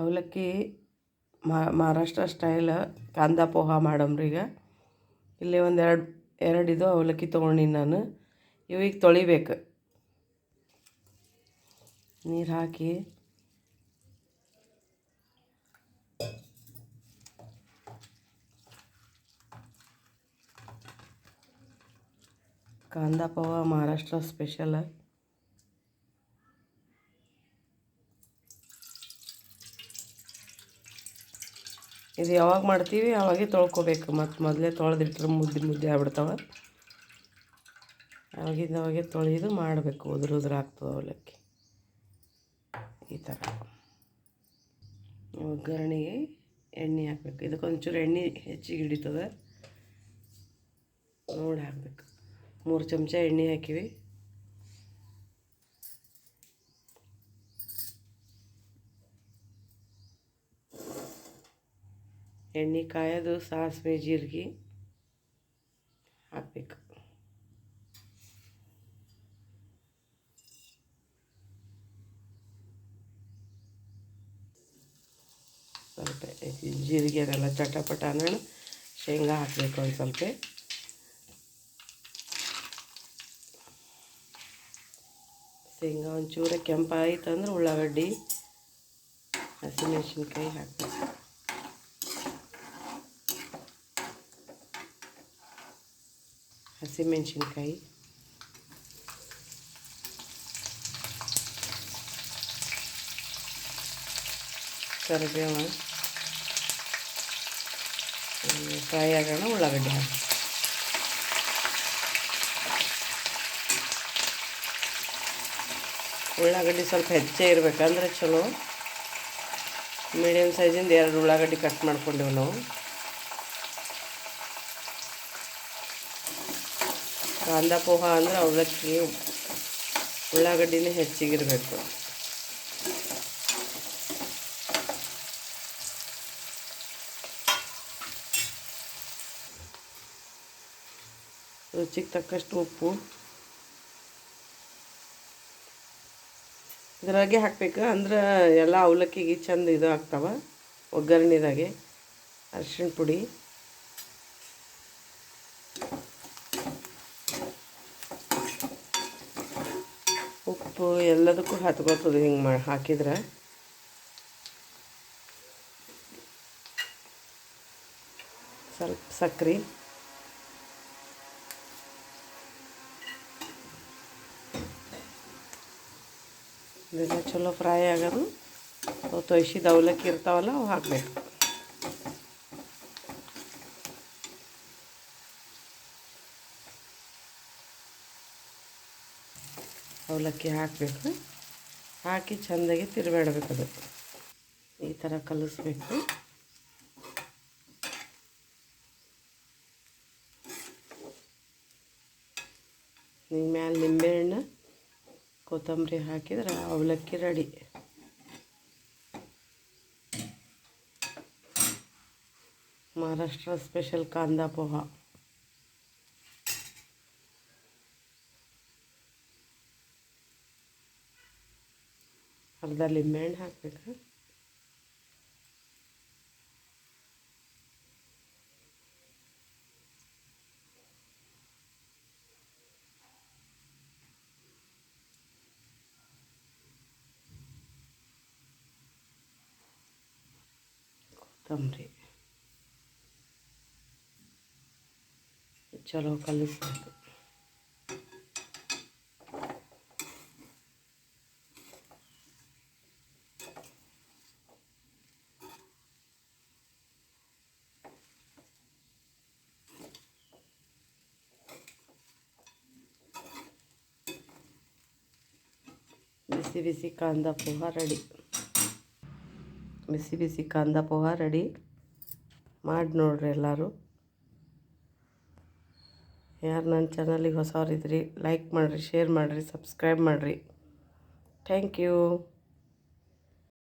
ಅವಲಕ್ಕಿ ಮಹಾರಾಷ್ಟ್ರ ಸ್ಟೈಲ್ ಕಾಂದಾ ಪೋಹ ಮಾಡಮ್ರಿ. ಈಗ ಇಲ್ಲಿ ಒಂದು ಎರಡು ಇದು ಅವಲಕ್ಕಿ ತೊಗೊಂಡಿನಿ ನಾನು. ಇವೀಗ ತೊಳಿಬೇಕು. ನೀರು ಹಾಕಿ ಕಾಂದಾ ಪೋಹ ಮಹಾರಾಷ್ಟ್ರ ಸ್ಪೆಷಲ್. ಇದು ಯಾವಾಗ ಮಾಡ್ತೀವಿ ಅವಾಗೆ ತೊಳ್ಕೊಬೇಕು. ಮತ್ತು ಮೊದಲೇ ತೊಳೆದಿಟ್ರೆ ಮುದ್ದೆ ಆಗ್ಬಿಡ್ತಾವೆ. ಅವಾಗೆ ತೊಳೆದು ಮಾಡಬೇಕು. ಉದುರು ಆಗ್ತದೆ ಅವಲಕ್ಕಿ ಈ ಥರ. ಒಗ್ಗರಣೆಗೆ ಎಣ್ಣೆ ಹಾಕಬೇಕು. ಇದಕ್ಕೊಂಚೂರು ಎಣ್ಣೆ ಹೆಚ್ಚಿಗೆ ಹಿಡಿತದೆ, ನೋಡಿ ಹಾಕಬೇಕು. 3 ಚಮಚ ಎಣ್ಣೆ ಹಾಕಿವಿ. ಎಣ್ಣೆ ಕಾಯೋದು, ಸಾಸಿವೆ ಜೀರಿಗೆ ಹಾಕಬೇಕು. ಸ್ವಲ್ಪ ಜೀರಿಗೆ ಅದೆಲ್ಲ ಚಟಪಟ ಅನ್ನೋಣ. ಶೇಂಗಾ ಹಾಕಬೇಕು ಒಂದು ಸ್ವಲ್ಪ. ಶೇಂಗಾ ಒಂಚೂರು ಕೆಂಪಾಯಿತು ಅಂದ್ರೆ ಉಳ್ಳಾಗಡ್ಡಿ, ಹಸಿಮೆಣ್ಸಿನ್ಕಾಯಿ ಹಾಕಬೇಕು. ಹಸಿಮೆಣ್ಸಿನ್ಕಾಯಿ, ಕರಿಬೇವು ಫ್ರೈ ಆಗೋಣ. ಉಳ್ಳಾಗಡ್ಡಿ ಹಾಕಿ ಉಳ್ಳಾಗಡ್ಡಿ ಸ್ವಲ್ಪ ಹೆಚ್ಚೇ ಇರಬೇಕಂದ್ರೆ ಚಲೋ. ಮೀಡಿಯಮ್ ಸೈಜಿಂದ 2 ಉಳ್ಳಾಗಡ್ಡಿ ಕಟ್ ಮಾಡ್ಕೊಂಡೆವು ನಾವು. ಕಾಂದಾ ಪೋಹ ಅಂದ್ರೆ ಅವಲಕ್ಕಿ ಉಳ್ಳಾಗಡ್ಡಿನೇ ಹೆಚ್ಚಿಗಿರಬೇಕು. ರುಚಿಗೆ ತಕ್ಕಷ್ಟು ಉಪ್ಪು ಇದ್ರಾಗೆ ಹಾಕ್ಬೇಕು. ಅಂದ್ರೆ ಎಲ್ಲ ಅವಲಕ್ಕಿಗೆ ಚಂದ ಇದು ಆಗ್ತಾವೆ. ಒಗ್ಗರಣೆದಾಗೆ ಅರಿಶಿಣ ಪುಡಿ, ಉಪ್ಪು ಎಲ್ಲದಕ್ಕೂ ಹತ್ಕೋತದೆ ಹಿಂಗೆ ಹಾಕಿದ್ರೆ. ಸ್ವಲ್ಪ ಸಕ್ರೆ, ಇದೆಲ್ಲ ಚಲೋ ಫ್ರೈ ಆಗೋದು. ತೊಯ್ಸಿದ ಅವಲಕ್ಕಿ ಇರ್ತಾವಲ್ಲ ಅವು ಹಾಕಬೇಕು. ಅವಲಕ್ಕಿ ಹಾಕಬೇಕು. ಹಾಕಿ ಚೆಂದಾಗಿ ತಿರುಗಾಡಬೇಕು. ಅದು ಈ ಥರ ಕಲಿಸ್ಬೇಕು. ಮ್ಯಾಲೆ ನಿಂಬೆಹಣ್ಣು, ಕೊತ್ತಂಬರಿ ಹಾಕಿದ್ರೆ ಅವಲಕ್ಕಿ ರೆಡಿ. ಮಹಾರಾಷ್ಟ್ರ ಸ್ಪೆಷಲ್ ಕಾಂದಾ ಪೋಹ. ಅರ್ಧ ಲಿಂಬೆಹಣ್ಣು ಹಾಕಬೇಕು. ಕೊತ್ತಂಬರಿ ಚಲೋ ಕಲಿಸ್ಬೇಕು. ಬಿಸಿ ಬಿಸಿ ಕಾಂದಾ ಪೋಹ ರೆಡಿ. ಬಿಸಿ ಬಿಸಿ ಕಾಂದಾ ಪೋಹ ರೆಡಿ. ಮಾಡಿ ನೋಡ್ರಿ ಎಲ್ಲರೂ. ಯಾರು ನನ್ನ ಚಾನಲಿಗೆ ಹೊಸವ್ರಿದ್ರಿ ಲೈಕ್ ಮಾಡಿರಿ, ಶೇರ್ ಮಾಡಿರಿ, ಸಬ್ಸ್ಕ್ರೈಬ್ ಮಾಡಿರಿ. Thank you.